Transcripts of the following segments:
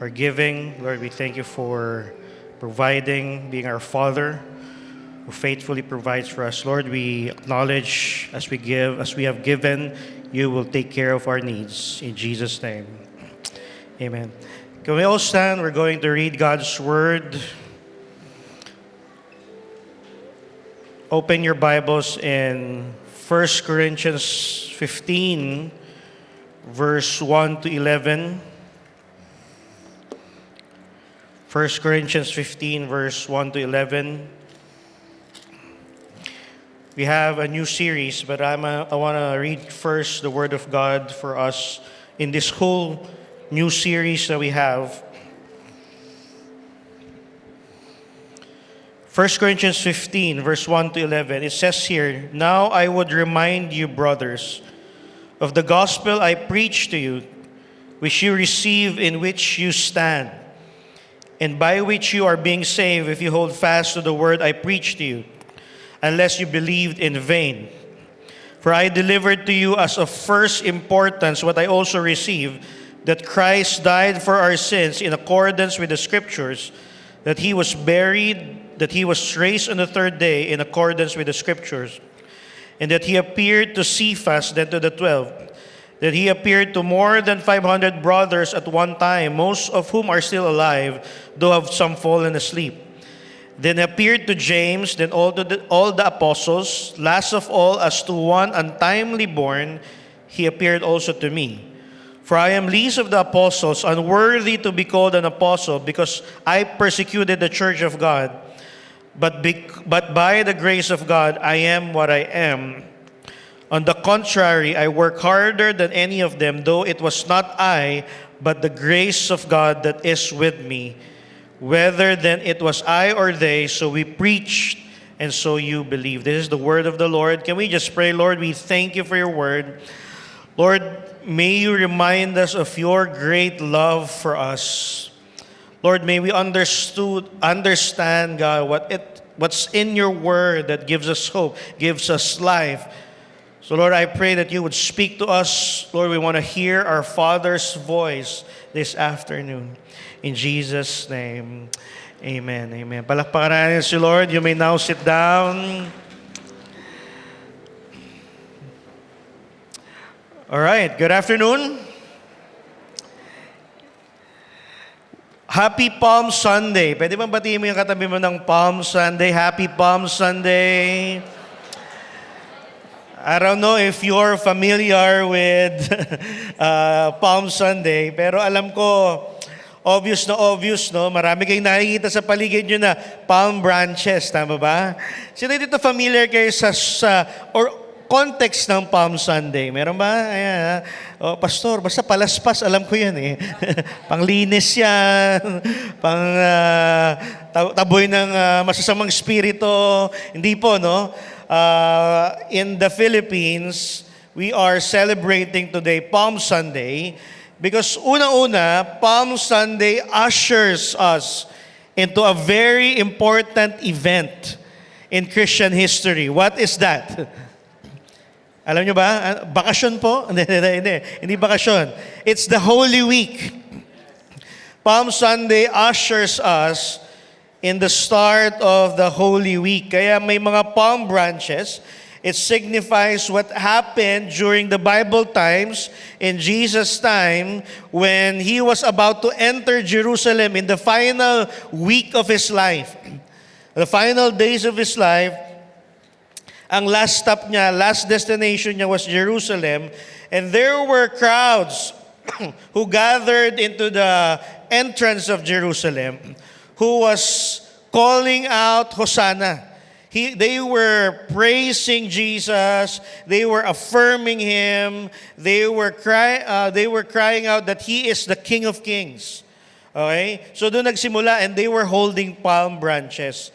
our giving. Lord, we thank you for providing, being our Father who faithfully provides for us. Lord, we acknowledge as we give, as we have given, you will take care of our needs. In Jesus' name, amen. Can we all stand? We're going to read God's Word. Open your Bibles in 1 Corinthians 15, verse 1 to 11. 1 Corinthians 15, verse 1 to 11. We have a new series, but I want to read first the Word of God for us in this whole new series that we have. 1 Corinthians 15, verse 1 to 11, it says here, "Now I would remind you, brothers, of the gospel I preached to you, which you receive, in which you stand, and by which you are being saved, if you hold fast to the word I preached to you, unless you believed in vain. For I delivered to you as of first importance what I also received, that Christ died for our sins in accordance with the Scriptures, that he was buried, that he was raised on the third day in accordance with the Scriptures, and that he appeared to Cephas, then to the 12, that he appeared to more than 500 brothers at one time, most of whom are still alive, though have some fallen asleep. Then appeared to James, then all the apostles. Last of all, as to one untimely born, he appeared also to me. For I am least of the apostles, unworthy to be called an apostle, because I persecuted the church of God. But by the grace of God, I am what I am. On the contrary, I work harder than any of them, though it was not I, but the grace of God that is with me. Whether then it was I or they, so we preached, and so you believe." This is the word of the Lord. Can we just pray? Lord, we thank you for your word. Lord, may you remind us of your great love for us. Lord, may we understand, God, what's in your word that gives us hope, gives us life. So, Lord, I pray that you would speak to us. Lord, we want to hear our Father's voice this afternoon. In Jesus' name, amen, amen. Palakpakan natin si Lord. You may now sit down. All right, good afternoon. Happy Palm Sunday. Pwede bang batiin mo yung katabi mo ng Palm Sunday? Happy Palm Sunday. I don't know if you're familiar with Palm Sunday, pero alam ko, obvious, no? Marami kayong nakikita sa paligid nyo na palm branches, tama ba? Sino dito familiar kayo sa context ng Palm Sunday? Meron ba? Ayan, oh, pastor, basta palaspas, alam ko yan eh. Panglinis yan, taboy ng masasamang spirito. Hindi po, no? In the Philippines, we are celebrating today Palm Sunday because una-una, Palm Sunday ushers us into a very important event in Christian history. What is that? Alam nyo ba? Bakasyon po? Hindi bakasyon. It's the Holy Week. Palm Sunday ushers us in the start of the Holy Week. Kaya may mga palm branches. It signifies what happened during the Bible times, in Jesus' time, when he was about to enter Jerusalem in the final week of his life. The final days of his life, ang last stop niya, last destination niya was Jerusalem. And there were crowds who gathered into the entrance of Jerusalem who was calling out, Hosanna. They were praising Jesus. They were affirming him. They were crying out that he is the King of Kings. Okay? So doon nagsimula, and they were holding palm branches.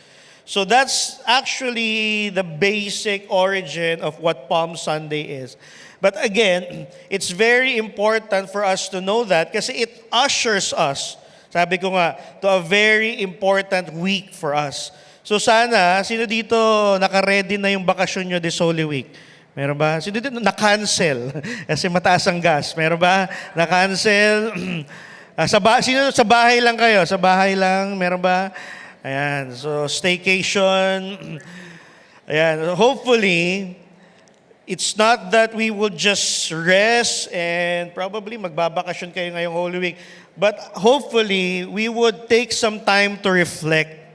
So that's actually the basic origin of what Palm Sunday is. But again, it's very important for us to know that kasi it ushers us, sabi ko nga, to a very important week for us. So sana, sino dito naka-ready na yung bakasyon nyo this Holy Week? Meron ba? Sino dito na-cancel? Kasi mataas ang gas. Meron ba? Na-cancel? Sino sa bahay lang kayo? Sa bahay lang, meron ba? Ayan, so staycation. Ayan, hopefully, it's not that we would just rest and probably magbabakasyon kayo ngayong Holy Week, but hopefully, we would take some time to reflect.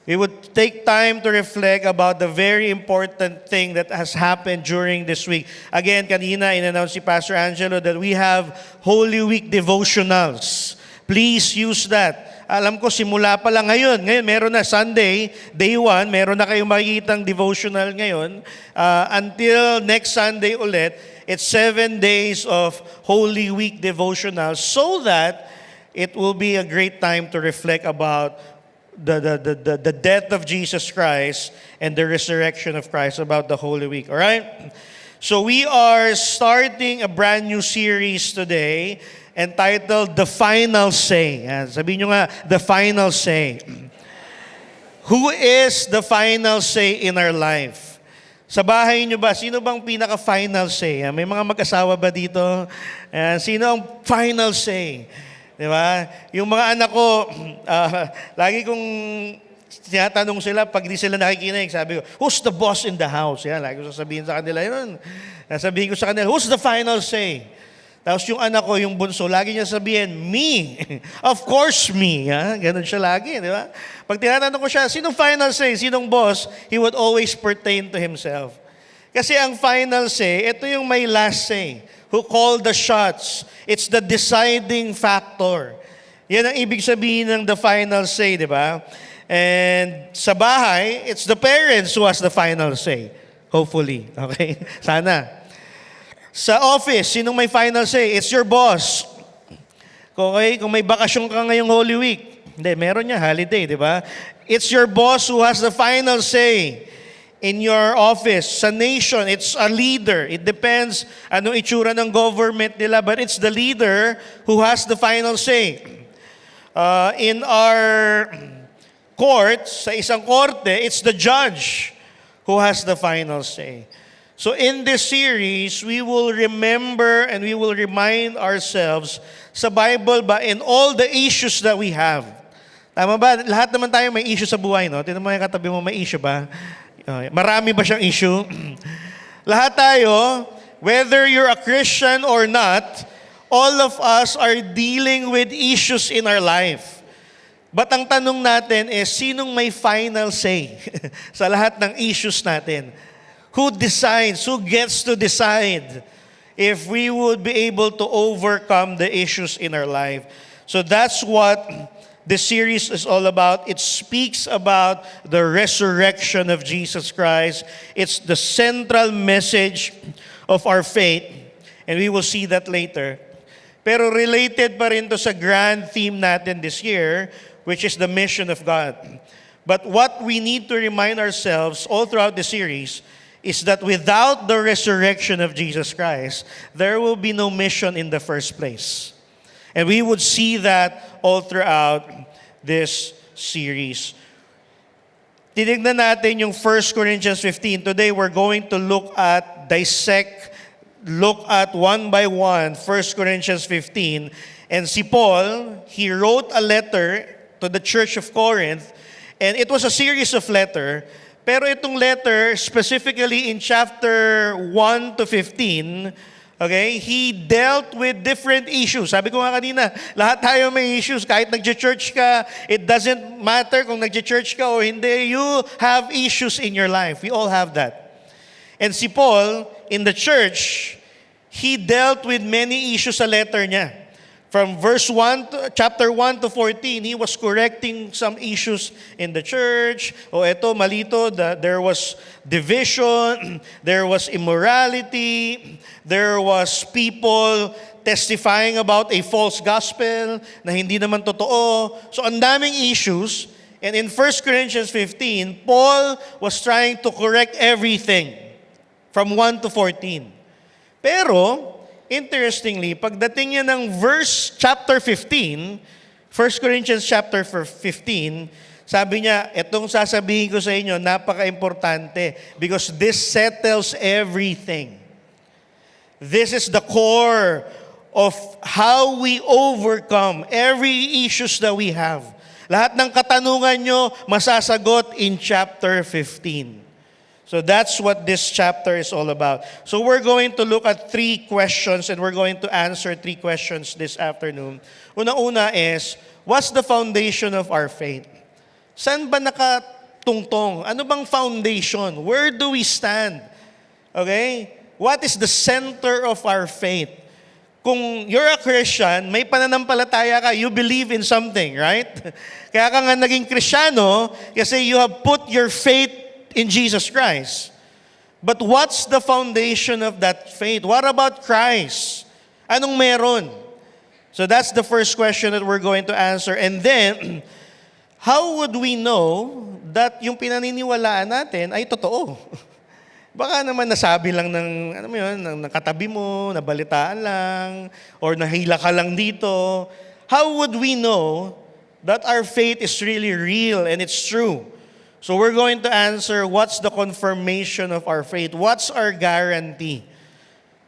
We would take time to reflect about the very important thing that has happened during this week. Again, kanina in-announce si Pastor Angelo that we have Holy Week devotionals. Please use that. Alam ko, simula pa lang ngayon. Ngayon, meron na Sunday, day 1, meron na kayong makikitang devotional ngayon. Until next Sunday ulit, it's 7 days of Holy Week devotionals so that it will be a great time to reflect about the death of Jesus Christ and the resurrection of Christ, about the Holy Week. All right? So we are starting a brand new series today entitled The Final Say. Yan, sabihin nyo nga, The Final Say. Who is the final say in our life? Sa bahay nyo ba, sino bang pinaka-final say? May mga mag-asawa ba dito? Sino ang final say? Di ba? Yung mga anak ko, lagi kong tinatanong sila pag di sila nakikinig. Sabi ko, who's the boss in the house? Yan, lagi ko sasabihin sa kanila yun. Sabihin ko sa kanila, who's the final say? Tapos yung anak ko, yung bunso, lagi niya sabihin, me. Of course, me. Ha? Ganun siya lagi, di ba? Pag tinatanong ko siya, sinong final say? Sinong boss? He would always pertain to himself. Kasi ang final say, ito yung may last say. Who called the shots. It's the deciding factor. Yan ang ibig sabihin ng the final say, di ba? And sa bahay, it's the parents who has the final say. Hopefully. Okay? Sana. Sa office, sinong may final say? It's your boss. Okay? Kung may bakasyon ka ngayong Holy Week. Hindi, meron niya, holiday, di ba? It's your boss who has the final say. In your office, sa nation, it's a leader. It depends anong itsura ng government nila, but it's the leader who has the final say. In our courts, sa isang korte, it's the judge who has the final say. So in this series, we will remember and we will remind ourselves sa Bible ba, in all the issues that we have. Tama ba? Lahat naman tayo may issue sa buhay, no? Tingnan mo yung katabi mo, may issue ba? Marami ba siyang issue? Lahat tayo, whether you're a Christian or not, all of us are dealing with issues in our life. But ang tanong natin is, sinong may final say sa lahat ng issues natin? Who decides? Who gets to decide if we would be able to overcome the issues in our life? So that's what this series is all about. It speaks about the resurrection of Jesus Christ. It's the central message of our faith. And we will see that later. Pero related pa rin to sa grand theme natin this year, which is the mission of God. But what we need to remind ourselves all throughout the series is that without the resurrection of Jesus Christ, there will be no mission in the first place. And we would see that all throughout this series. Tinignan natin yung 1 Corinthians 15. Today, we're going to look at one by one, 1 Corinthians 15. And si Paul, he wrote a letter to the church of Corinth. And it was a series of letter. Pero itong letter, specifically in chapter 1 to 15, okay, he dealt with different issues. Sabi ko nga kanina, lahat tayo may issues. Kahit nagche-church ka, it doesn't matter kung nagche-church ka o hindi. You have issues in your life. We all have that. And si Paul, in the church, he dealt with many issues sa letter niya. From chapter 1 to 14, he was correcting some issues in the church. Eto, malito, there was division, there was immorality, there was people testifying about a false gospel na hindi naman totoo. So, ang daming issues. And in 1 Corinthians 15, Paul was trying to correct everything from 1 to 14. Pero, interestingly, pagdating niya ng chapter 15, 1 Corinthians chapter 15, sabi niya, etong sasabihin ko sa inyo, napaka-importante because this settles everything. This is the core of how we overcome every issues that we have. Lahat ng katanungan nyo, masasagot in chapter 15. So that's what this chapter is all about. So we're going to look at 3 questions and we're going to answer 3 questions this afternoon. Una-una is, what's the foundation of our faith? Saan ba nakatungtong? Ano bang foundation? Where do we stand? Okay? What is the center of our faith? Kung you're a Christian, may pananampalataya ka, you believe in something, right? Kaya ka nga naging Kristiyano kasi you have put your faith in Jesus Christ. But what's the foundation of that faith? What about Christ? Anong meron? So that's the first question that we're going to answer. And then, how would we know that yung pinaniniwalaan natin ay totoo? Baka naman nasabi lang ng, ano mo yun, ng katabi mo, nabalitaan lang, or nahila ka lang dito. How would we know that our faith is really real and it's true? So we're going to answer, what's the confirmation of our faith? What's our guarantee?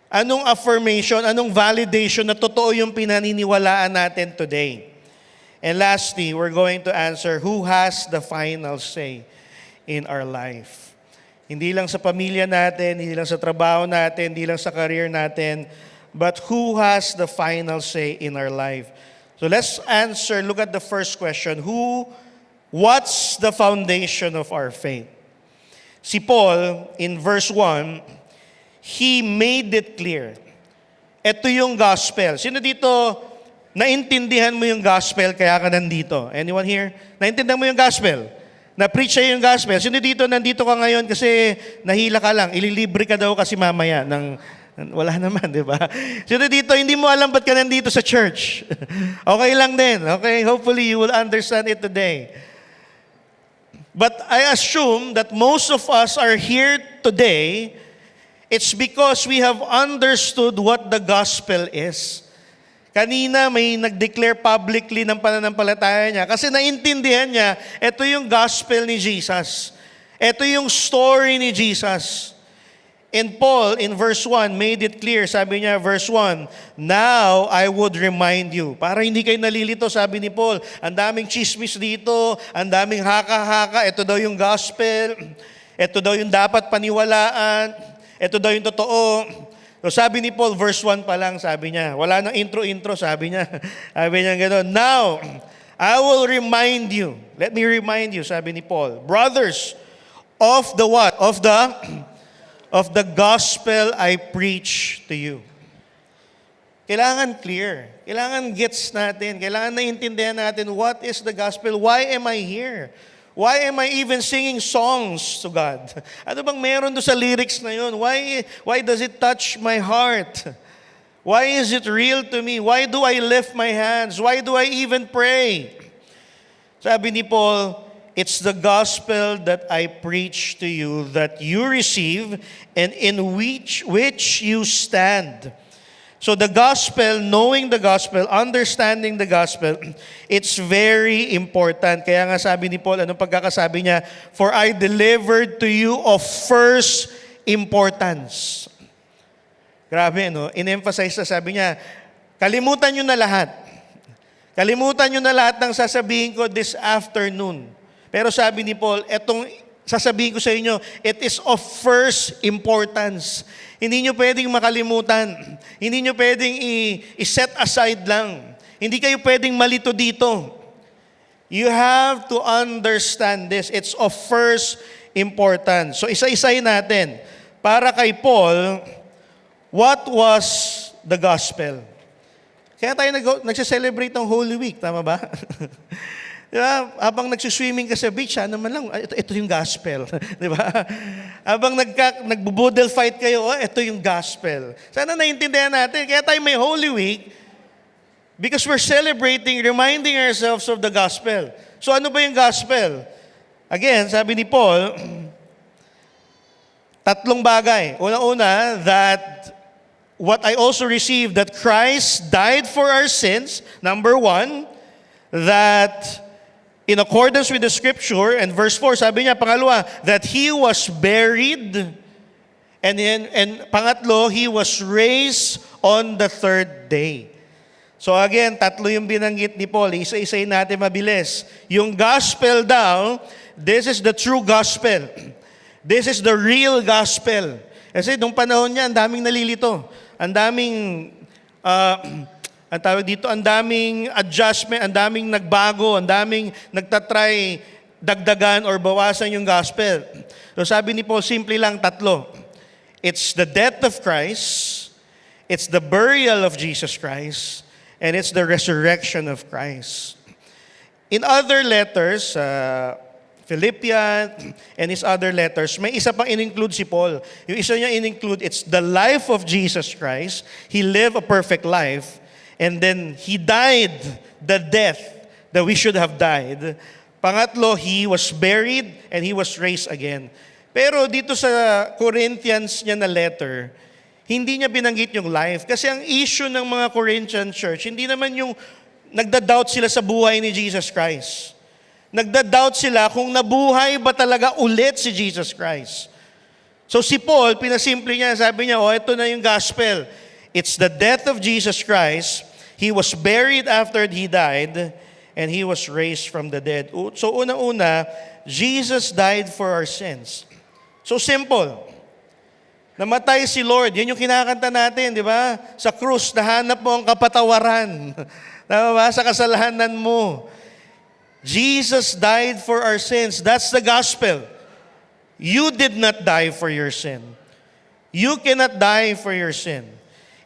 Anong affirmation, anong validation na totoo yung pinaniniwalaan natin today? And lastly, we're going to answer, who has the final say in our life? Hindi lang sa pamilya natin, hindi lang sa trabaho natin, hindi lang sa career natin, but who has the final say in our life? So let's answer, look at the first question, what's the foundation of our faith? Si Paul, in verse 1, he made it clear. Ito yung gospel. Sino dito, naintindihan mo yung gospel kaya ka nandito? Anyone here? Naintindihan mo yung gospel? Na-preach sa'yo yung gospel. Sino dito, nandito ka ngayon kasi nahila ka lang, ililibre ka daw kasi mamaya ng wala naman, di ba? Sino dito, hindi mo alam ba't ka nandito sa church? Okay lang din. Okay? Hopefully you will understand it today. But I assume that most of us are here today, it's because we have understood what the gospel is. Kanina may nag-declare publicly ng pananampalataya niya kasi naintindihan niya, ito yung gospel ni Jesus. Ito yung story ni Jesus. And Paul, in verse 1, made it clear. Sabi niya, verse 1, now I would remind you. Para hindi kayo nalilito, sabi ni Paul, ang daming chismis dito, ang daming haka-haka, ito daw yung gospel, ito daw yung dapat paniwalaan, ito daw yung totoo. So sabi ni Paul, verse 1 pa lang, sabi niya, wala nang intro-intro, sabi niya. Sabi niya gano'n, now, I will remind you, let me remind you, sabi ni Paul, brothers, of the what? Of the gospel I preach to you. Kailangan clear. Kailangan gets natin. Kailangan naiintindihan natin what is the gospel. Why am I here? Why am I even singing songs to God? Ano bang meron doon sa lyrics na yun? Why does it touch my heart? Why is it real to me? Why do I lift my hands? Why do I even pray? Sabi ni Paul, it's the gospel that I preach to you that you receive and in which you stand. So the gospel, knowing the gospel, understanding the gospel, it's very important. Kaya nga sabi ni Paul, anong pagkakasabi niya? For I delivered to you of first importance. Grabe, no? In-emphasize na sabi niya, kalimutan nyo na lahat. Kalimutan nyo na lahat ng sasabihin ko this afternoon. Pero sabi ni Paul, etong sasabihin ko sa inyo, it is of first importance. Hindi nyo pwedeng makalimutan. Hindi nyo pwedeng i-set aside lang. Hindi kayo pwedeng malito dito. You have to understand this. It's of first importance. So isa-isahin natin. Para kay Paul, what was the gospel? Kaya tayo nagse-celebrate ng Holy Week, tama ba? Diba? Habang nagsuswimming ka sa beach, naman lang, ito yung gospel. Diba? Habang nagbubudel fight kayo, ito yung gospel. Sana naiintindihan natin. Kaya tayo may Holy Week because we're celebrating, reminding ourselves of the gospel. So ano ba yung gospel? Again, sabi ni Paul, 3 bagay. Una-una, that what I also received, that Christ died for our sins. Number 1, that in accordance with the scripture, and verse 4, sabi niya, pangalawa, that He was buried, and pangatlo, He was raised on the third day. So again, tatlo yung binanggit ni Paul. Isa-isayin natin mabilis. Yung gospel daw, this is the true gospel. This is the real gospel. Kasi nung panahon niya, ang daming nalilito. Ang daming, ang tawag dito, ang daming adjustment, ang daming nagbago, ang daming nagtatry dagdagan or bawasan yung gospel. So sabi ni Paul, simple lang, tatlo. It's the death of Christ, it's the burial of Jesus Christ, and it's the resurrection of Christ. In other letters, Philippians and his other letters, may isa pang in-include si Paul. Yung isa niya in-include, it's the life of Jesus Christ. He lived a perfect life, and then He died the death that we should have died. Pangatlo, He was buried and He was raised again. Pero dito sa Corinthians niya na letter, hindi niya binanggit yung life. Kasi ang issue ng mga Corinthian church, hindi naman yung nagda-doubt sila sa buhay ni Jesus Christ. Nagda-doubt sila kung nabuhay ba talaga ulit si Jesus Christ. So si Paul, pinasimple niya, sabi niya, ito na yung gospel. It's the death of Jesus Christ. He was buried after He died, and He was raised from the dead. So unang-una, Jesus died for our sins. So simple. Namatay si Lord. Yan yung kinakanta natin, di ba? Sa krus, nahanap mo ang kapatawaran. Tama ba? Sa kasalanan mo. Jesus died for our sins. That's the gospel. You did not die for your sin. You cannot die for your sin.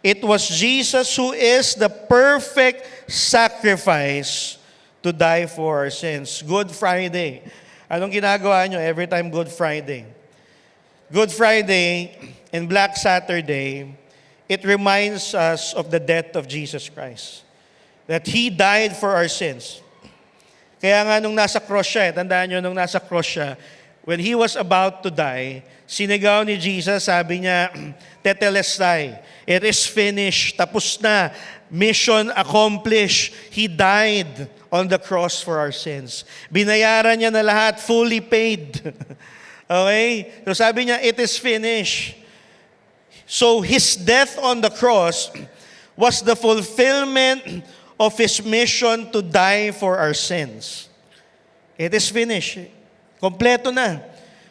It was Jesus who is the perfect sacrifice to die for our sins. Good Friday. Anong ginagawa nyo every time Good Friday? Good Friday and Black Saturday, it reminds us of the death of Jesus Christ. That He died for our sins. Kaya nga nung nasa cross siya, tandaan nyo nung nasa cross siya, when He was about to die, sinigaw ni Jesus, sabi niya, Tetelestai, it is finished, tapos na, mission accomplished. He died on the cross for our sins. Binayaran niya na lahat, fully paid. Okay? So sabi niya, it is finished. So His death on the cross was the fulfillment of His mission to die for our sins. It is finished. Kompleto na.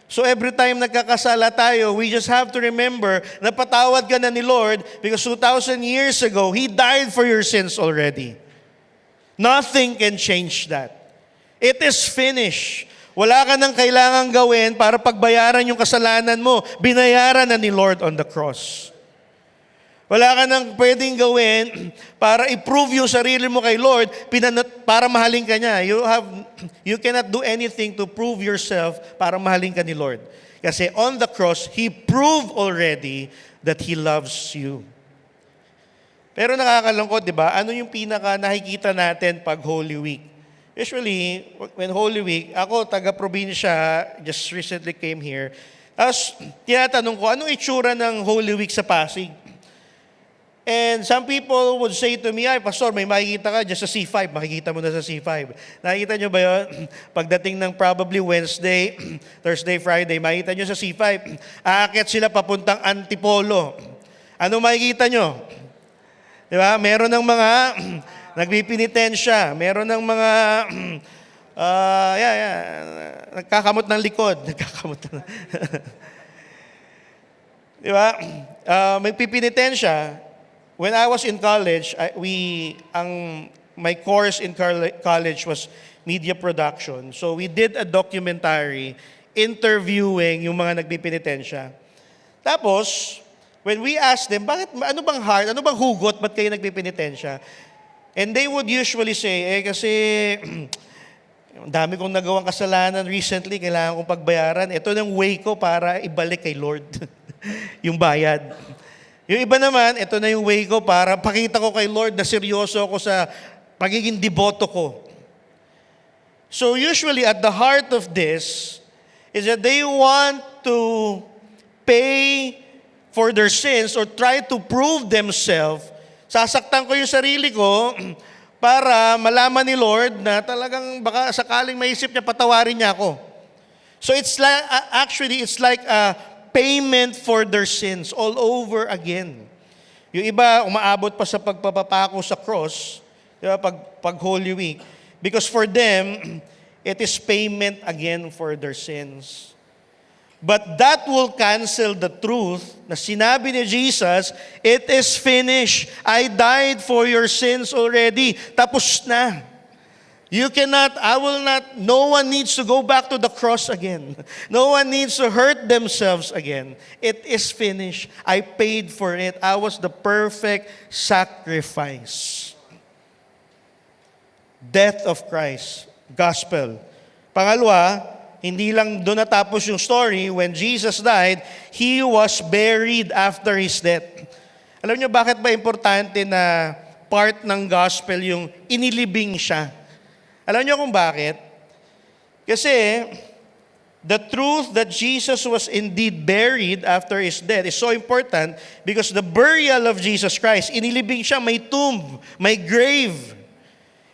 So every time nagkakasala tayo, we just have to remember na patawad ka na ni Lord because 2,000 years ago, He died for your sins already. Nothing can change that. It is finished. Wala ka nang kailangang gawin para pagbayaran yung kasalanan mo. Binayaran na ni Lord on the cross. Wala ka nang pwedeng gawin para i-prove yung sarili mo kay Lord para mahalin ka niya. You cannot do anything to prove yourself para mahalin ka ni Lord. Kasi on the cross, He proved already that He loves you. Pero nakakalungkot, di ba? Ano yung pinaka nakikita natin pag Holy Week? Usually, when Holy Week, ako, taga-probinsya, just recently came here. Tapos, tinatanong ko, anong itsura ng Holy Week sa Pasig? And some people would say to me, ay, Pastor, may makikita ka dyan sa C5. Makikita mo na sa C5. Nakikita nyo ba yun? Pagdating ng probably Wednesday, Thursday, Friday, makikita nyo sa C5. Aakyat sila papuntang Antipolo. Ano makikita nyo? Di ba? Meron ng mga nagbipinitensya. Meron ng mga nagkakamot ng likod. Nagkakamot na. Di ba? May pipinitensya. When I was in college, my course in college was media production. So we did a documentary interviewing yung mga nagpipinitensya. Tapos, when we asked them, ano bang hugot, ba't kayo nagpipinitensya? And they would usually say, kasi ang dami kong nagawang kasalanan recently, kailangan kong pagbayaran. Ito ng way ko para ibalik kay Lord yung bayad. Yung iba naman, ito na yung way ko para pakita ko kay Lord na seryoso ako sa pagiging deboto ko. So usually at the heart of this is that they want to pay for their sins or try to prove themselves. Sasaktan ko yung sarili ko para malaman ni Lord na talagang baka sakaling maisip niya, patawarin niya ako. So it's like a payment for their sins all over again. Yung iba, umaabot pa sa pagpapapako sa cross, di ba, pag Holy Week. Because for them, it is payment again for their sins. But that will cancel the truth na sinabi ni Jesus, it is finished. I died for your sins already. Tapos na. No one needs to go back to the cross again. No one needs to hurt themselves again. It is finished. I paid for it. I was the perfect sacrifice. Death of Christ. Gospel. Pangalawa, hindi lang doon natapos yung story. When Jesus died, He was buried after His death. Alam niyo bakit ba importante na part ng gospel yung inilibing siya? Alam niyo kung bakit? Kasi the truth that Jesus was indeed buried after His death is so important because the burial of Jesus Christ, inilibing siya, may tomb, may grave.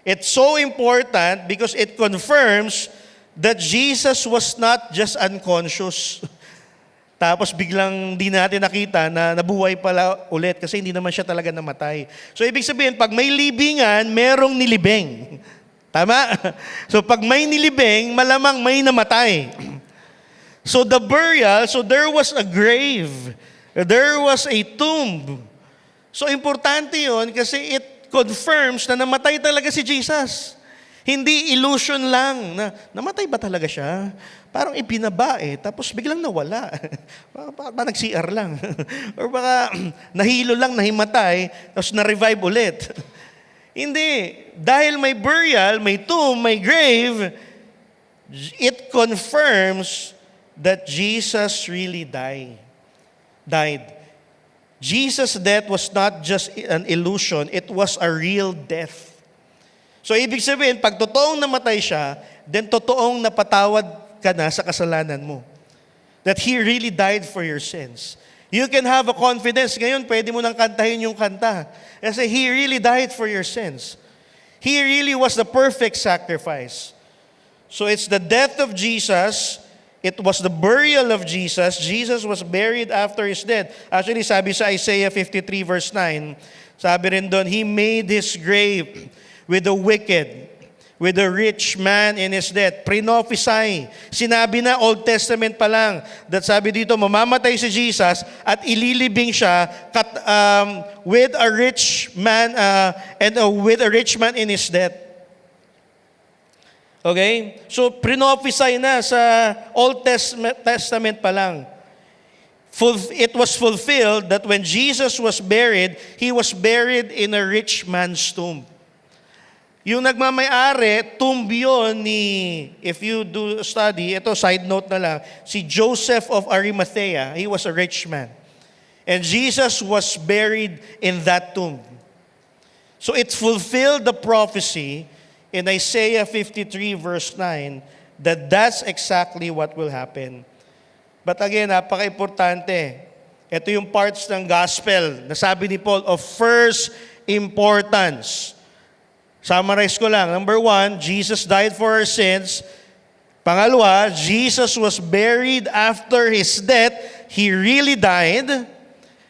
It's so important because it confirms that Jesus was not just unconscious. Tapos biglang di natin nakita na nabuhay pala ulit kasi hindi naman siya talaga namatay. So ibig sabihin, pag may libingan, merong nilibing. Tama? So pag may nilibing, malamang may namatay. So the burial, so there was a grave. There was a tomb. So importante yun kasi it confirms na namatay talaga si Jesus. Hindi illusion lang na namatay ba talaga siya? Parang ipinaba tapos biglang nawala. Baka nag-CR lang. Or baka nahilo lang, nahimatay, tapos na-revive ulit. Hindi. Dahil may burial, may tomb, may grave, it confirms that Jesus really died. Jesus' death was not just an illusion, it was a real death. So, ibig sabihin, pag totoong namatay siya, then totoong napatawad ka na sa kasalanan mo. That He really died for your sins. You can have a confidence. Ngayon, pwede mo nang kantahin yung kanta. Kasi He really died for your sins. He really was the perfect sacrifice. So, it's the death of Jesus. It was the burial of Jesus. Jesus was buried after His death. Actually, sabi sa Isaiah 53 verse 9, sabi rin doon, He made His grave with the wicked, with the rich man in his death. Prophesy. Sinabi na Old Testament pa lang that sabi dito, mamamatay si Jesus at ililibing siya with a rich man with a rich man in his death. Okay? So prophesy na sa Old Testament pa lang. It was fulfilled that when Jesus was buried, He was buried in a rich man's tomb. Yung nagmamayari, tomb yun ni, if you do study, ito side note na lang, si Joseph of Arimathea, he was a rich man. And Jesus was buried in that tomb. So it fulfilled the prophecy in Isaiah 53 verse 9 that that's exactly what will happen. But again, napaka-importante. Ito yung parts ng gospel na sabi ni Paul of first importance. Summarize ko lang. Number 1, Jesus died for our sins. Pangalawa, Jesus was buried after His death. He really died.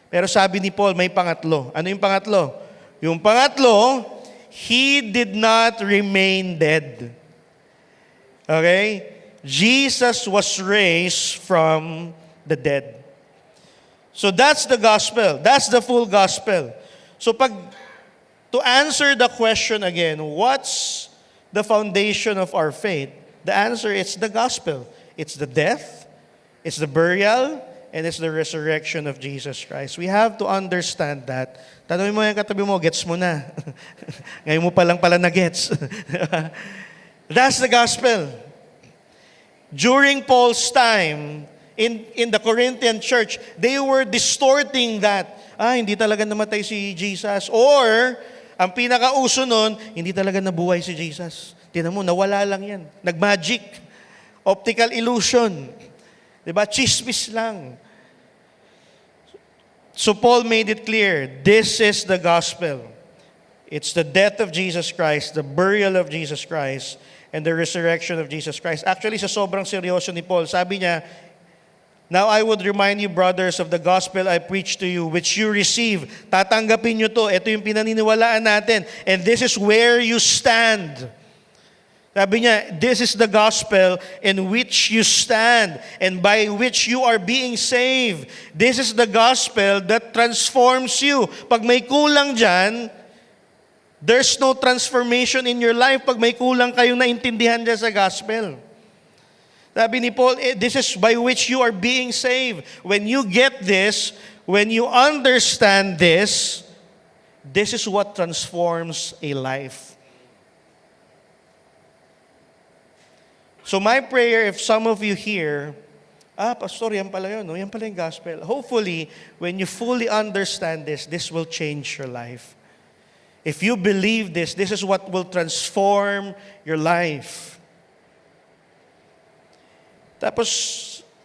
Pero sabi ni Paul, may pangatlo. Ano yung pangatlo? Yung pangatlo, He did not remain dead. Okay? Jesus was raised from the dead. So that's the gospel. That's the full gospel. So to answer the question again, what's the foundation of our faith? The answer is the gospel. It's the death, it's the burial, and it's the resurrection of Jesus Christ. We have to understand that. Tanungin mo yung katabi mo, gets mo na. Ngayon mo pa lang pala na-gets. That's the gospel. During Paul's time, in the Corinthian church, they were distorting that. Hindi talaga namatay si Jesus. Or, ang pinakauso nun, hindi talaga nabuhay si Jesus. Tingnan mo, nawala lang yan. Nag-magic. Optical illusion. Diba? Chismis lang. So Paul made it clear, this is the gospel. It's the death of Jesus Christ, the burial of Jesus Christ, and the resurrection of Jesus Christ. Actually, sa sobrang seryoso ni Paul, sabi niya, Now I would remind you, brothers, of the gospel I preached to you, which you receive. Tatanggapin nyo to. Ito yung pinaniniwalaan natin. And this is where you stand. Sabi niya, this is the gospel in which you stand and by which you are being saved. This is the gospel that transforms you. Pag may kulang dyan, there's no transformation in your life pag may kulang kayong naintindihan dyan sa gospel. Sabi ni Paul, this is by which you are being saved. When you get this, when you understand this is what transforms a life. So my prayer, if some of you here, Pastor, yan pala yun, no? Yan pala yung gospel. Hopefully, when you fully understand this will change your life. If you believe this is what will transform your life. Tapos,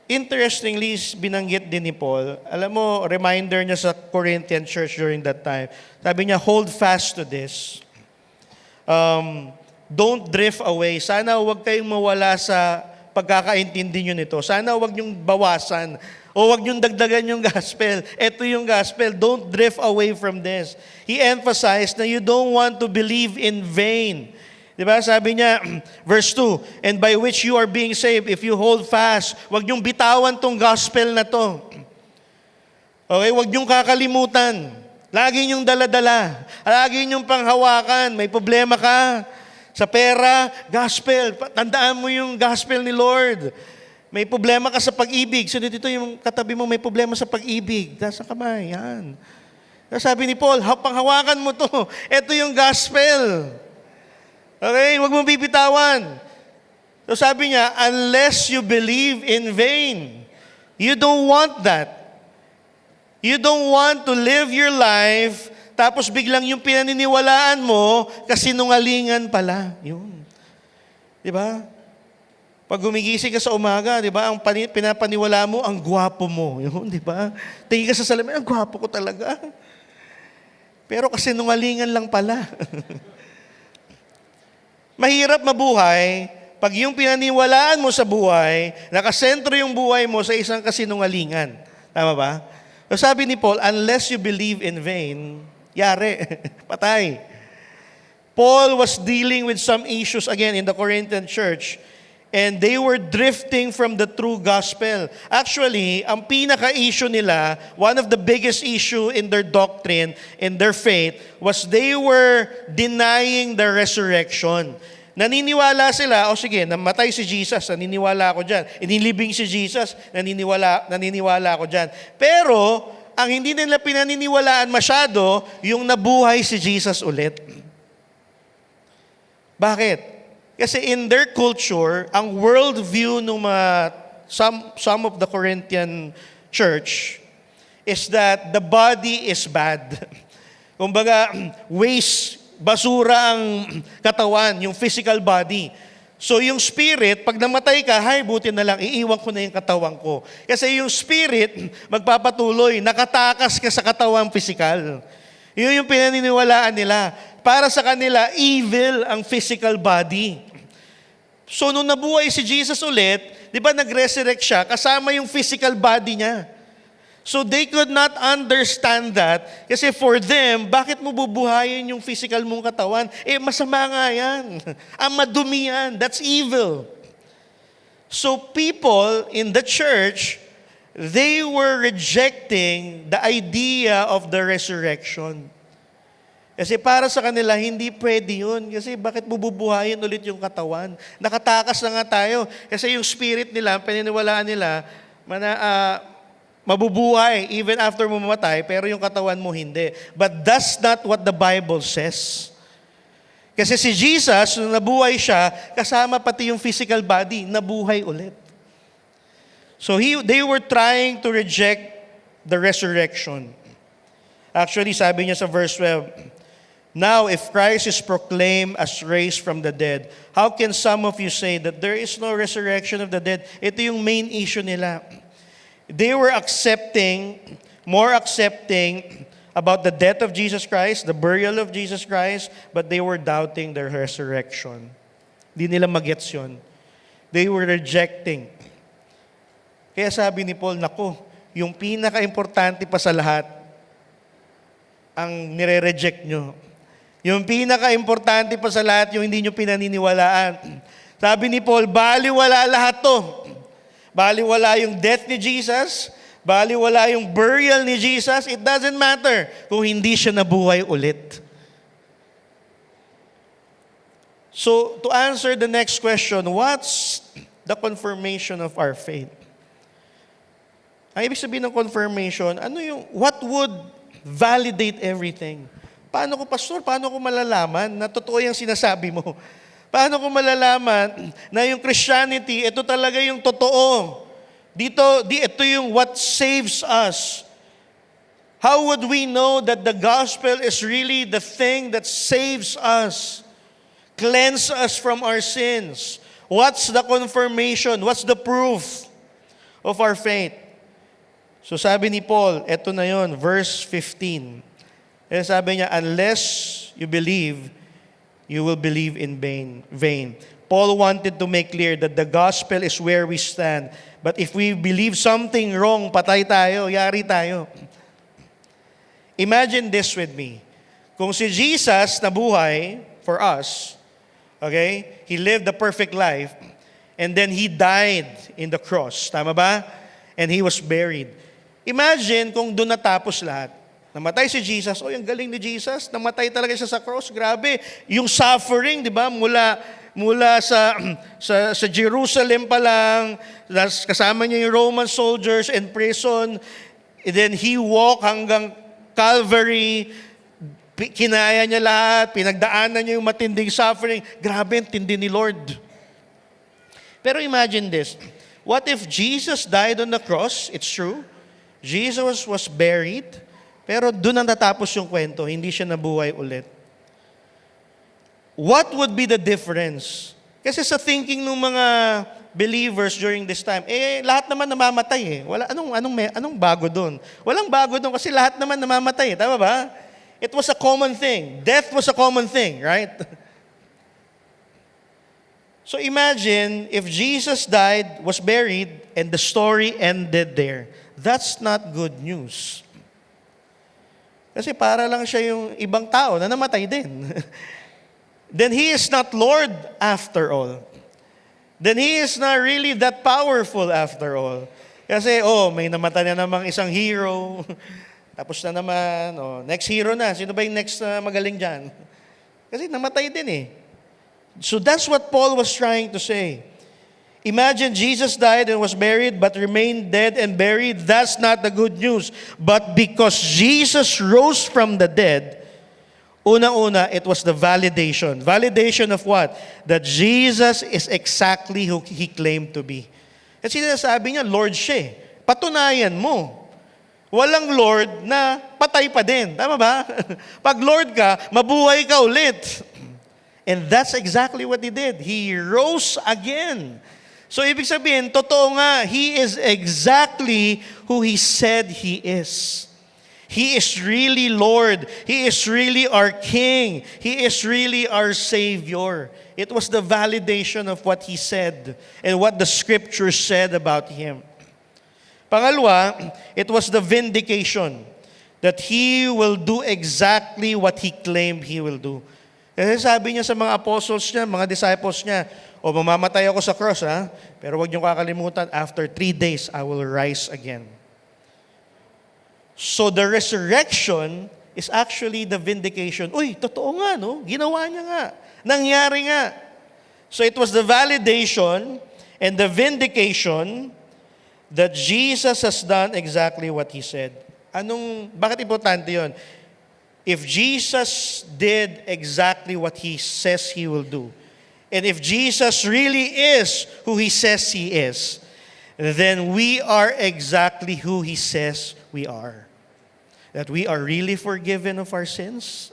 interestingly, binanggit din ni Paul, alam mo, reminder niya sa Corinthian church during that time, sabi niya, hold fast to this. Don't drift away. Sana huwag kayong mawala sa pagkakaintindi nyo nito. Sana huwag nyong bawasan o huwag nyong dagdagan yung gospel. Ito yung gospel. Don't drift away from this. He emphasized na you don't want to believe in vain. Diba? Sabi niya, verse 2, and by which you are being saved, if you hold fast, huwag niyong bitawan tong gospel na to. Okay, huwag niyong kakalimutan. Lagi niyong daladala. Lagi niyong panghawakan. May problema ka sa pera, gospel. Tandaan mo yung gospel ni Lord. May problema ka sa pag-ibig. So dito yung katabi mo, may problema sa pag-ibig. Nasa kamay, yan. Sabi ni Paul, panghawakan mo to. Ito yung gospel. Okay, huwag mong bibitawan. So sabi niya, unless you believe in vain, you don't want that. You don't want to live your life, tapos biglang yung pinaniniwalaan mo, kasinungalingan pala. Yun. Diba? Pag gumigising ka sa umaga, diba, ang pinapaniwala mo, ang gwapo mo. Yun, diba? Tingin ka sa salamin, ang gwapo ko talaga. Pero kasinungalingan lang pala. Mahirap mabuhay pag yung pinaniwalaan mo sa buhay, nakasentro yung buhay mo sa isang kasinungalingan. Tama ba? So sabi ni Paul, unless you believe in vain, yari, patay. Paul was dealing with some issues again in the Corinthian church, and they were drifting from the true gospel. Actually, ang pinaka-issue nila, one of the biggest issue in their doctrine, in their faith, was they were denying the resurrection. Naniniwala sila, sige, namatay si Jesus, naniniwala ako dyan. Inilibing si Jesus, naniniwala ako dyan. Pero, ang hindi nila pinaniniwalaan masyado, yung nabuhay si Jesus ulit. Bakit? Kasi in their culture, ang worldview ng some of the Corinthian church is that the body is bad. Kumbaga, waste, basura ang katawan, yung physical body. So yung spirit, pag namatay ka, buti na lang, iiwan ko na yung katawan ko. Kasi yung spirit, magpapatuloy, nakatakas ka sa katawang physical. Yun yung pinaniniwalaan nila. Para sa kanila, evil ang physical body. So nung nabuhay si Jesus ulit, di ba nag-resurrect siya, kasama yung physical body niya. So they could not understand that kasi for them, bakit mo bubuhayin yung physical mong katawan? Masama nga yan. Ang madumi yan. That's evil. So people in the church, they were rejecting the idea of the resurrection. Kasi para sa kanila, hindi pwede yun. Kasi bakit bubuhayin ulit yung katawan? Nakatakas na nga tayo. Kasi yung spirit nila, paniniwalaan nila, mabubuhay even after mo mamatay, pero yung katawan mo hindi. But that's not what the Bible says. Kasi si Jesus, nung nabuhay siya, kasama pati yung physical body, nabuhay ulit. So they were trying to reject the resurrection. Actually, sabi niya sa verse 12, now, if Christ is proclaimed as raised from the dead, how can some of you say that there is no resurrection of the dead? Ito yung main issue nila. They were more accepting about the death of Jesus Christ, the burial of Jesus Christ, but they were doubting the resurrection. Di nila magets yun. They were rejecting. Kaya sabi ni Paul, naku, yung pinaka-importante pa sa lahat, ang nire-reject nyo. Yung pinaka-importante pa sa lahat, yung hindi nyo pinaniniwalaan. Sabi ni Paul, baliwala lahat to. Baliwala yung death ni Jesus, baliwala yung burial ni Jesus, it doesn't matter kung hindi siya nabuhay ulit. So, to answer the next question, what's the confirmation of our faith? Ang ibig sabihin ng confirmation, what would validate everything? Paano ko, pastor, paano ko malalaman na totoo yung sinasabi mo? Paano ko malalaman na yung Christianity, ito talaga yung totoo? Ito yung what saves us. How would we know that the gospel is really the thing that saves us? Cleanse us from our sins. What's the confirmation? What's the proof of our faith? So sabi ni Paul, eto na yon, verse 15. Sabi niya, unless you believe, you will believe in vain. Paul wanted to make clear that the gospel is where we stand. But if we believe something wrong, patay tayo, yari tayo. Imagine this with me. Kung si Jesus nabuhay for us, okay, He lived the perfect life, and then He died in the cross. Tama ba? And He was buried. Imagine kung doon natapos lahat. Namatay si Jesus, ang galing ni Jesus, namatay talaga siya sa cross, grabe. Yung suffering, di ba, mula sa Jerusalem pa lang, kasama niya yung Roman soldiers in prison, and then He walked hanggang Calvary, kinaya niya lahat, pinagdaanan niya yung matinding suffering. Grabe, ang tindi ni Lord. Pero imagine this, what if Jesus died on the cross? It's true. Jesus was buried, pero doon ang natapos yung kwento, hindi siya nabuhay ulit. What would be the difference? Kasi sa thinking ng mga believers during this time, lahat naman namamatay . Anong bago doon? Walang bago doon kasi lahat naman namamatay, tama ba? It was a common thing. Death was a common thing, right? So imagine if Jesus died, was buried, and the story ended there. That's not good news. Kasi para lang siya yung ibang tao na namatay din. Then He is not Lord after all. Then He is not really that powerful after all. Kasi, may namatay na namang isang hero. Tapos na naman, next hero na. Sino ba yung next magaling dyan? Kasi namatay din . So that's what Paul was trying to say. Imagine Jesus died and was buried but remained dead and buried. That's not the good news. But because Jesus rose from the dead, una-una, it was the validation. Validation of what? That Jesus is exactly who He claimed to be. Kasi sinasabi niya, Lord siya . Patunayan mo. Walang Lord na patay pa din. Tama ba? Pag Lord ka, mabuhay ka ulit. And that's exactly what He did. He rose again. So ibig sabihin, totoo nga, He is exactly who He said He is. He is really Lord. He is really our King. He is really our Savior. It was the validation of what He said and what the Scripture said about Him. Pangalawa, it was the vindication that He will do exactly what He claimed He will do. Kasi sabi niya sa mga apostles niya, mga disciples niya, mamamatay ako sa cross, pero huwag niyong kakalimutan, after 3 days, I will rise again. So the resurrection is actually the vindication. Uy, totoo nga, no? Ginawa niya nga. Nangyari nga. So it was the validation and the vindication that Jesus has done exactly what He said. Bakit importante yun? If Jesus did exactly what He says He will do, and if Jesus really is who He says He is, then we are exactly who He says we are. That we are really forgiven of our sins,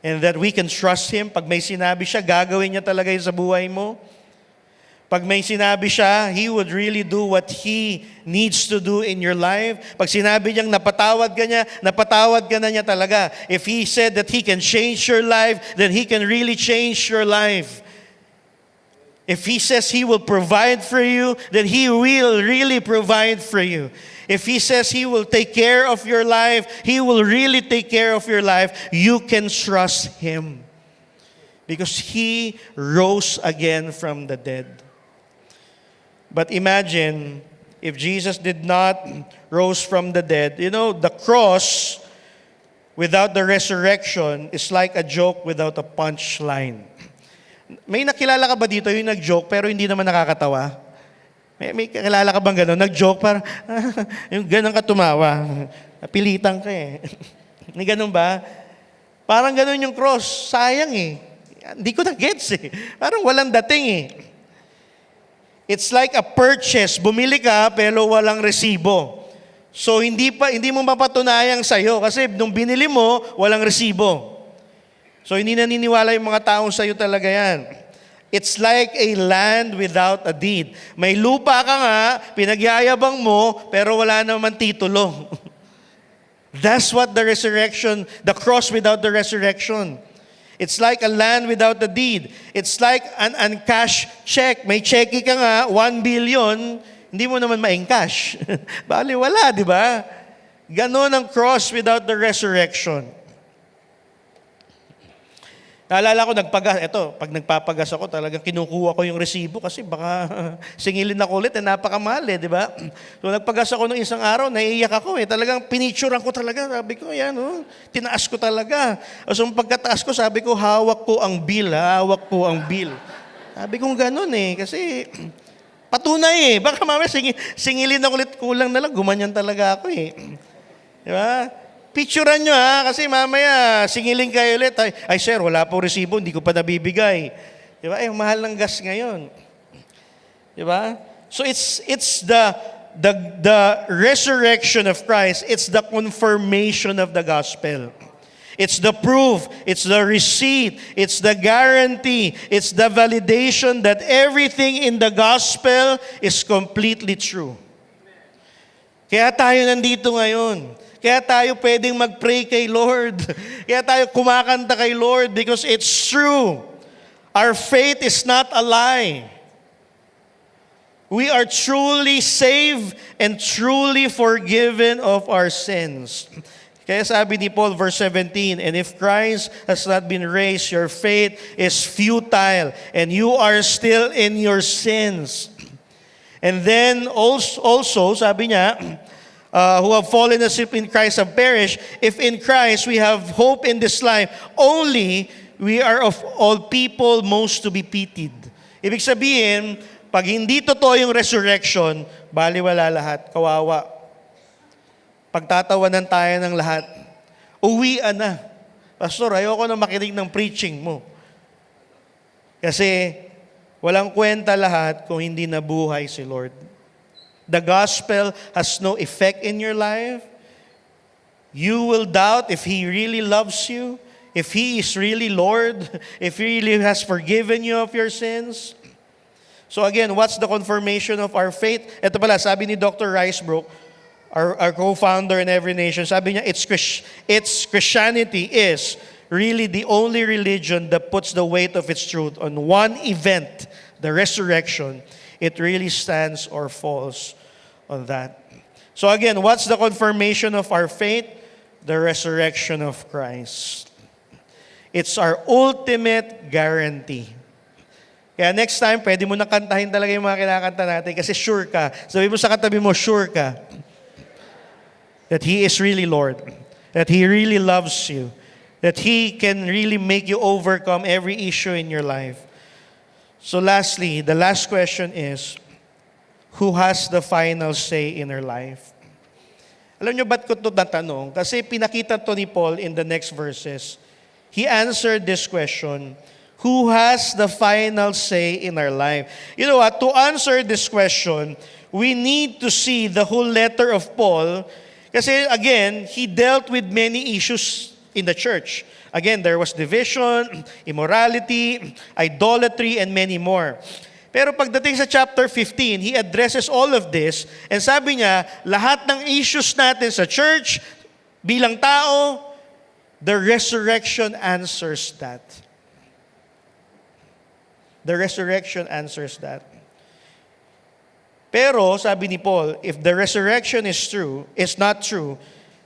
and that we can trust Him. Pag may sinabi siya, gagawin niya talaga yun sa buhay mo. Pag may sinabi siya, He would really do what He needs to do in your life. Pag sinabi niyang napatawad ka na niya talaga. If He said that He can change your life, then He can really change your life. If He says He will provide for you, then He will really provide for you. If He says He will take care of your life, He will really take care of your life. You can trust Him. Because He rose again from the dead. But imagine, if Jesus did not rose from the dead, the cross without the resurrection is like a joke without a punchline. May nakilala ka ba dito yung nag-joke pero hindi naman nakakatawa? May kakilala ka bang gano'n? Nag-joke para, yung gano'n ka tumawa. Napilitan ka eh. May gano'n ba? Parang gano'n yung cross. Sayang eh. Hindi ko na-gets eh. Parang walang dating eh. It's like a purchase. Bumili ka pero walang resibo. So hindi mo mapatunayang sa'yo kasi nung binili mo, walang resibo. So hindi naniniwala yung mga taong sa'yo talaga yan. It's like a land without a deed. May lupa ka nga, pinagyayabang mo, pero wala naman titulo. That's what the resurrection, the cross without the resurrection. It's like a land without a deed. It's like an uncashed check. May check ka nga, 1 billion, hindi mo naman ma-encash. Bali, wala, di ba? Ganon ang cross without the resurrection. Naalala ko, pag nagpapagas ako, talagang kinukuha ko yung resibo kasi baka singilin ako ulit, napakamahal di ba? So nagpagas ako ng isang araw, naiiyak ako talagang pinicturean ko talaga. Sabi ko, tinaas ko talaga. So pagkataas ko, sabi ko, hawak ko ang bill. Sabi ko gano'n kasi patunay baka mamaya singilin ako ulit, kulang na lang, gumanyan talaga ako Di ba? Picturean nyo kasi mamaya singilin kayo ulit. Ay sir, wala po resibo, hindi ko pa nabibigay. Di ba? Mahal ng gas ngayon. Di ba? So it's the resurrection of Christ. It's the confirmation of the gospel. It's the proof. It's the receipt. It's the guarantee. It's the validation that everything in the gospel is completely true. Kaya tayo nandito ngayon. Kaya tayo pwedeng mag-pray kay Lord. Kaya tayo kumakanta kay Lord because it's true. Our faith is not a lie. We are truly saved and truly forgiven of our sins. Kaya sabi ni Paul, verse 17, and if Christ has not been raised, your faith is futile and you are still in your sins. And then also sabi niya, who have fallen asleep in Christ have perished. If in Christ we have hope in this life, only we are of all people most to be pitied. Ibig sabihin, pag hindi totoo yung resurrection, baliwala lahat, kawawa. Pagtatawanan tayo ng lahat. Uwian na. Pastor, ayoko na makinig ng preaching mo. Kasi walang kwenta lahat kung hindi nabuhay si Lord. The gospel has no effect in your life. You will doubt if He really loves you, if He is really Lord, if He really has forgiven you of your sins. So again, what's the confirmation of our faith? Ito pala, sabi ni Dr. Ricebrook, our co-founder in Every Nation, sabi niya, Christianity is really the only religion that puts the weight of its truth on one event, the resurrection. It really stands or falls on that. So again, what's the confirmation of our faith? The resurrection of Christ. It's our ultimate guarantee. Kaya next time, pwede mo na kantahin talaga yung mga kinakanta natin kasi sure ka. Sabi mo sa katabi mo, sure ka that He is really Lord, that He really loves you, that He can really make you overcome every issue in your life. So lastly, the last question is, who has the final say in our life? Alam nyo ba't ko ito natanong? Kasi pinakita to ni Paul in the next verses. He answered this question, who has the final say in our life? You know what? To answer this question, we need to see the whole letter of Paul. Kasi again, he dealt with many issues in the church. Again, there was division, immorality, idolatry, and many more. Pero pagdating sa chapter 15, he addresses all of this, and sabi niya, lahat ng issues natin sa church, bilang tao, the resurrection answers that. The resurrection answers that. Pero, sabi ni Paul, if the resurrection is not true,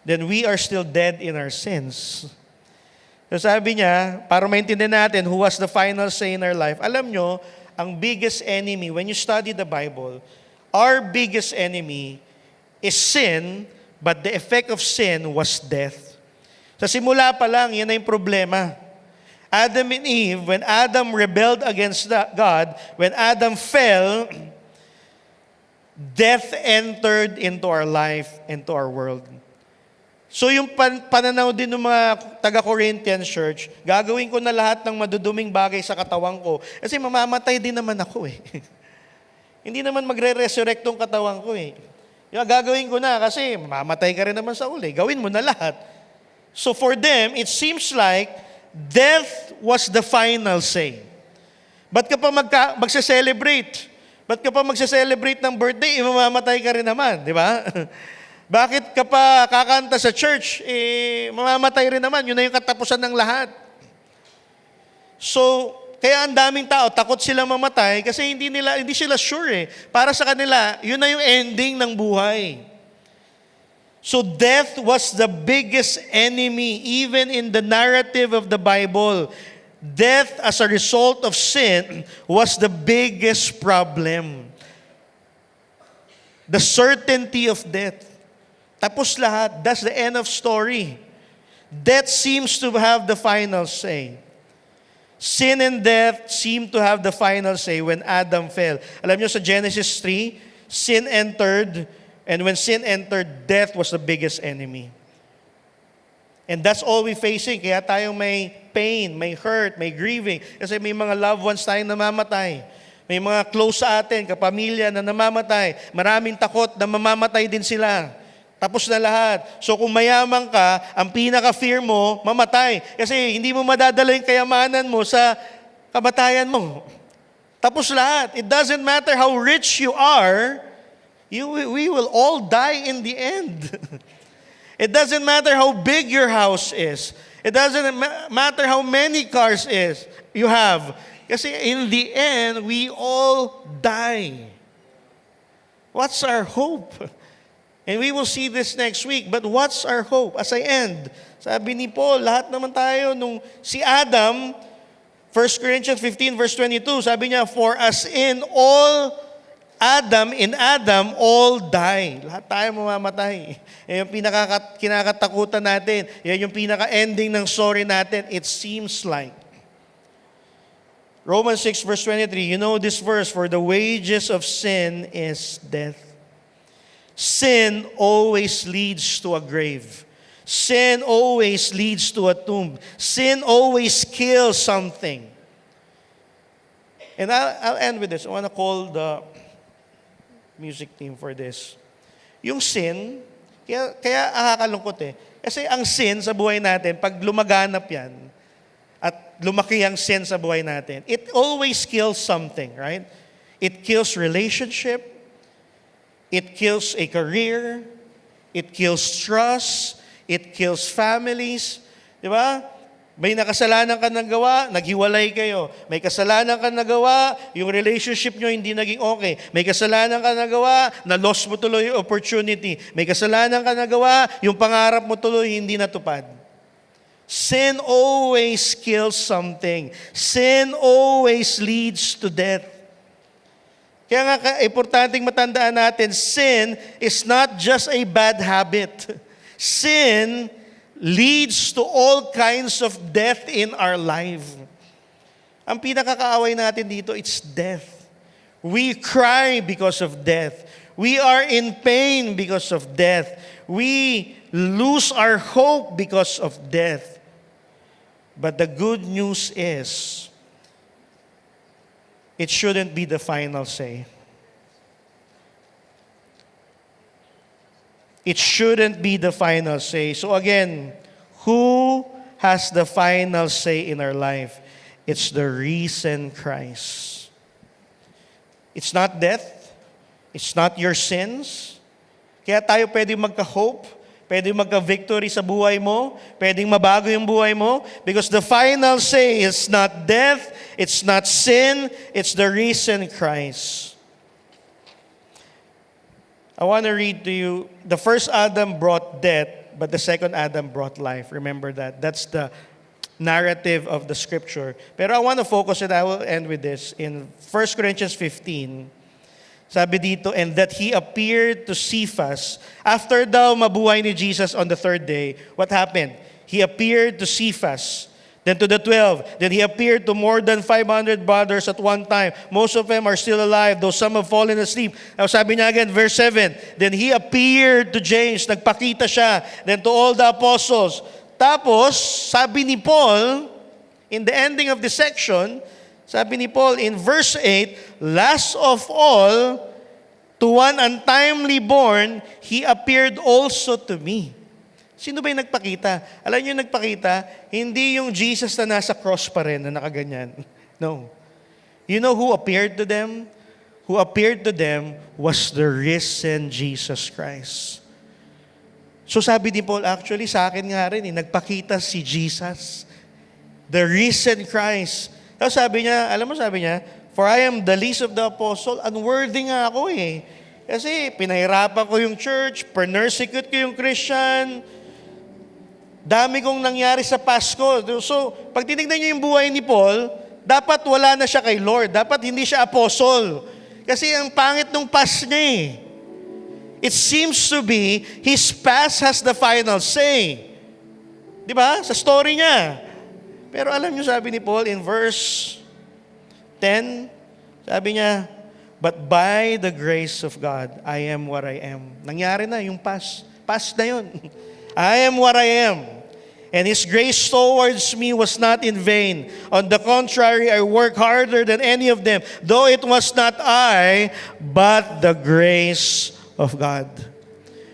then we are still dead in our sins. So sabi niya, para maintindihan natin who has the final say in our life, alam nyo, ang biggest enemy, when you study the Bible, our biggest enemy is sin, but the effect of sin was death. Sa simula pa lang, yan na yung problema. Adam and Eve, when Adam rebelled against God, when Adam fell, death entered into our life, into our world. So yung pananaw din ng mga taga-Corinthian church, gagawin ko na lahat ng maduduming bagay sa katawan ko. Kasi mamamatay din naman ako eh. Hindi naman magre-resurrect tong katawan ko eh. Yung gagawin ko na kasi mamamatay ka rin naman sa uli. Gawin mo na lahat. So for them, it seems like death was the final say. Ba't ka pa magse-celebrate? Ba't ka pa magse-celebrate ng birthday? Mamamatay ka rin naman, di ba? Bakit ka pa kakanta sa church? Mamamatay rin naman. Yun na yung katapusan ng lahat. So, kaya ang daming tao, takot silang mamatay kasi hindi sila sure eh. Para sa kanila, yun na yung ending ng buhay. So, death was the biggest enemy even in the narrative of the Bible. Death as a result of sin was the biggest problem. The certainty of death. Tapos lahat, that's the end of story. Death seems to have the final say. Sin and death seem to have the final say when Adam fell. Alam niyo sa Genesis 3, sin entered, and when sin entered, death was the biggest enemy. And that's all we facing. Kaya tayong may pain, may hurt, may grieving. Kasi may mga loved ones tayong namamatay. May mga close sa atin, kapamilya na namamatay. Maraming takot na mamamatay din sila. Tapos na lahat. So kung mayaman ka, ang pinaka-fear mo, mamatay. Kasi hindi mo madadala yung kayamanan mo sa kamatayan mo. Tapos lahat. It doesn't matter how rich you are, we will all die in the end. It doesn't matter how big your house is. It doesn't matter how many cars you have. Kasi in the end, we all die. What's our hope? And we will see this next week. But what's our hope? As I end, sabi ni Paul, lahat naman tayo, nung si Adam, 1 Corinthians 15 verse 22, sabi niya, for as in Adam, all die. Lahat tayo mamamatay. Yan yung kinakatakutan natin. Yan yung pinaka-ending ng story natin. It seems like. Romans 6 verse 23, you know this verse, for the wages of sin is death. Sin always leads to a grave. Sin always leads to a tomb. Sin always kills something. And I'll end with this. I want to call the music team for this. Yung sin, kaya nakakalungkot eh. Kasi ang sin sa buhay natin, pag lumaganap yan, at lumaki ang sin sa buhay natin, it always kills something, right? It kills relationship, it kills a career, it kills trust, it kills families. Di ba? May nakasalanan ka nagawa, naghiwalay kayo. May kasalanan ka nagawa, yung relationship nyo hindi naging okay. May kasalanan ka nagawa, na-lost mo tuloy yung opportunity. May kasalanan ka nagawa, yung pangarap mo tuloy hindi natupad. Sin always kills something. Sin always leads to death. Kaya nga, importanteng matandaan natin, sin is not just a bad habit. Sin leads to all kinds of death in our life. Ang pinakakaaway natin dito, it's death. We cry because of death. We are in pain because of death. We lose our hope because of death. But the good news is, it shouldn't be the final say. It shouldn't be the final say. So again, who has the final say in our life? It's the risen Christ. It's not death. It's not your sins. Kaya tayo pwede magka-hope. Pwede magka-victory sa buhay mo. Pwedeng mabago yung buhay mo. Because the final say is not death, it's not sin, it's the risen Christ. I want to read to you, the first Adam brought death, but the second Adam brought life. Remember that. That's the narrative of the scripture. Pero I want to focus it, I will end with this. In 1 Corinthians 15, sabi dito, and that He appeared to Cephas. After daw mabuhay ni Jesus on the third day, what happened? He appeared to Cephas, then to the 12. Then He appeared to more than 500 brothers at one time. Most of them are still alive, though some have fallen asleep. Now sabi niya again, verse 7, then He appeared to James, nagpakita siya, then to all the apostles. Tapos, sabi ni Paul, in the ending of the section, sabi ni Paul in verse 8, last of all, to one untimely born, He appeared also to me. Sino ba yung nagpakita? Alam niyo yung nagpakita? Hindi yung Jesus na nasa cross pa rin, na nakaganyan. No. You know who appeared to them? Who appeared to them was the risen Jesus Christ. So sabi ni Paul, actually sa akin nga rin, nagpakita si Jesus, the risen Christ. Tapos sabi niya, alam mo sabi niya, for I am the least of the apostle, unworthy nga ako eh. Kasi pinahirapan ko yung church, persecute ko yung Christian, dami kong nangyari sa Pasko. So, pag tinignan niyo yung buhay ni Paul, dapat wala na siya kay Lord. Dapat hindi siya apostle. Kasi ang pangit nung past niya eh. It seems to be, his past has the final say. Di ba? Sa story niya. Pero alam niyo, sabi ni Paul in verse 10, sabi niya, but by the grace of God, I am what I am. Nangyari na yung past. Past na yun. I am what I am. And His grace towards me was not in vain. On the contrary, I worked harder than any of them, though it was not I, but the grace of God.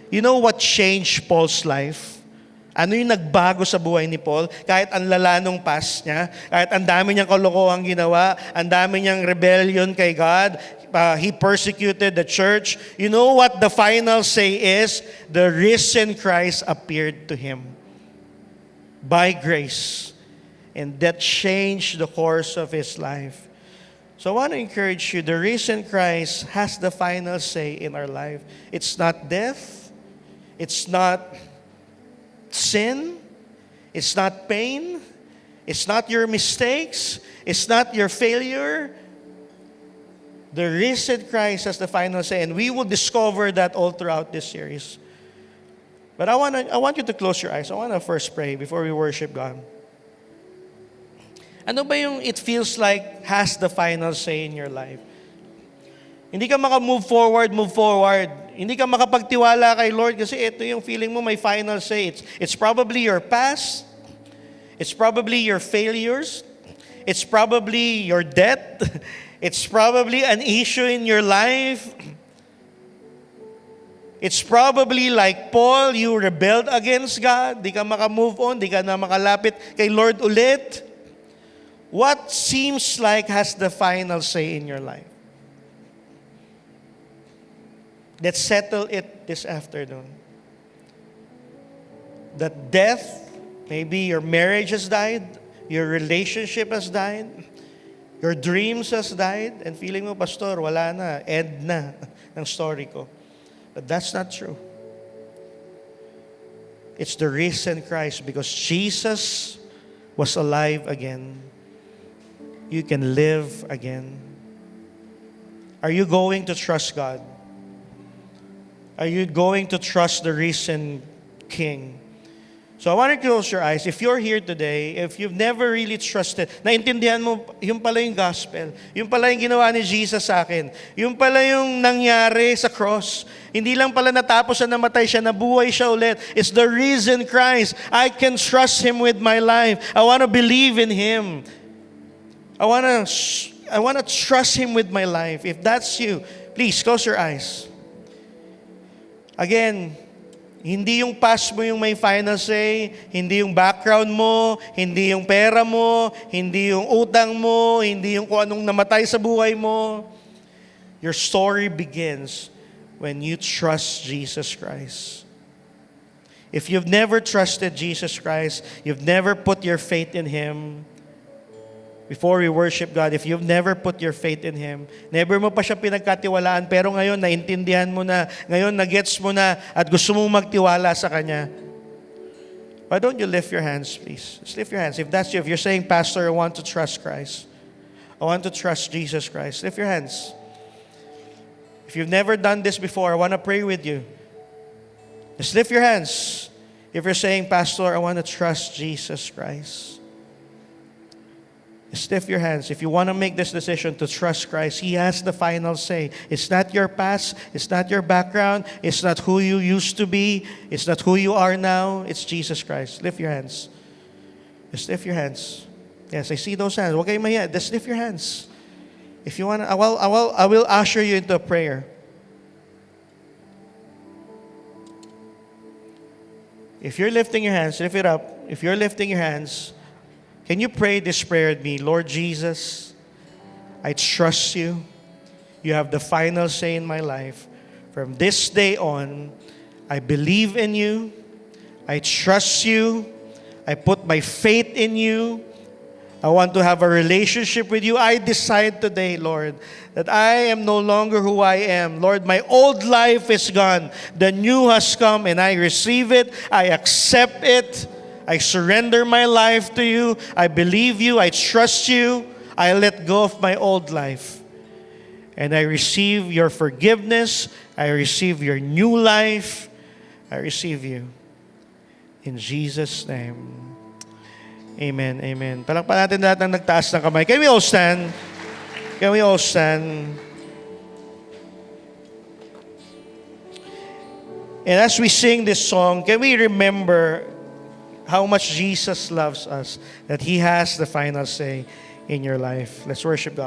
You know what changed Paul's life? Ano yung nagbago sa buhay ni Paul? Kahit ang lala nung past niya, kahit ang dami niyang kalokohang ginawa, ang dami niyang rebellion kay God, he persecuted the church. You know what the final say is? The risen Christ appeared to him by grace. And that changed the course of his life. So I want to encourage you, the risen Christ has the final say in our life. It's not death. It's not sin, it's not pain, it's not your mistakes, it's not your failure. The risen Christ has the final say, and we will discover that all throughout this series. But I want you to close your eyes. I want to first pray before we worship God. Ano ba yung it feels like has the final say in your life? Hindi ka maka-move forward. Hindi ka makapagtiwala kay Lord kasi ito yung feeling mo may final say. It's probably your past. It's probably your failures. It's probably your debt. It's probably an issue in your life. It's probably like Paul, you rebelled against God. Di ka maka-move on. Di ka na makalapit kay Lord ulit. What seems like has the final say in your life? Let's settle it this afternoon. That death, maybe your marriage has died, your relationship has died, your dreams has died, and feeling mo, Pastor, wala na, end na ng story ko. But that's not true. It's the risen Christ, because Jesus was alive again. You can live again. Are you going to trust God? Are you going to trust the risen King? So I want to close your eyes. If you're here today, if you've never really trusted, naintindihan mo, yung pala yung gospel. Yung pala yung ginawa ni Jesus sa akin. Yung pala yung nangyari sa cross. Hindi lang pala natapos na namatay siya, nabuhay siya ulit. It's the risen Christ. I can trust Him with my life. I want to believe in Him. I want to trust Him with my life. If that's you, please close your eyes. Again, hindi yung past mo yung may final say, hindi yung background mo, hindi yung pera mo, hindi yung utang mo, hindi yung kung anong namatay sa buhay mo. Your story begins when you trust Jesus Christ. If you've never trusted Jesus Christ, you've never put your faith in Him, before we worship God, if you've never put your faith in Him, never mo pa siya pinagkatiwalaan, pero ngayon naintindihan mo na, ngayon nagets mo na, at gusto mong magtiwala sa Kanya, why don't you lift your hands, please? Just lift your hands. If that's you, if you're saying, Pastor, I want to trust Christ. I want to trust Jesus Christ. Lift your hands. If you've never done this before, I want to pray with you. Just lift your hands. If you're saying, Pastor, I want to trust Jesus Christ. Just lift your hands. If you want to make this decision to trust Christ, He has the final say. It's not your past. It's not your background. It's not who you used to be. It's not who you are now. It's Jesus Christ. Lift your hands. Just lift your hands. Yes, I see those hands. Huwag kayong mahiya. Just lift your hands. If you want to, I will usher you into a prayer. If you're lifting your hands, lift it up. If you're lifting your hands, can you pray this prayer with me? Lord Jesus, I trust you. You have the final say in my life. From this day on, I believe in you. I trust you. I put my faith in you. I want to have a relationship with you. I decide today, Lord, that I am no longer who I am. Lord, my old life is gone. The new has come, and I receive it. I accept it. I surrender my life to you. I believe you. I trust you. I let go of my old life. And I receive your forgiveness. I receive your new life. I receive you. In Jesus' name. Amen. Amen. Palakpan natin lahat ng nagtaas ng kamay. Can we all stand? Can we all stand? And as we sing this song, can we remember how much Jesus loves us, that He has the final say in your life. Let's worship God.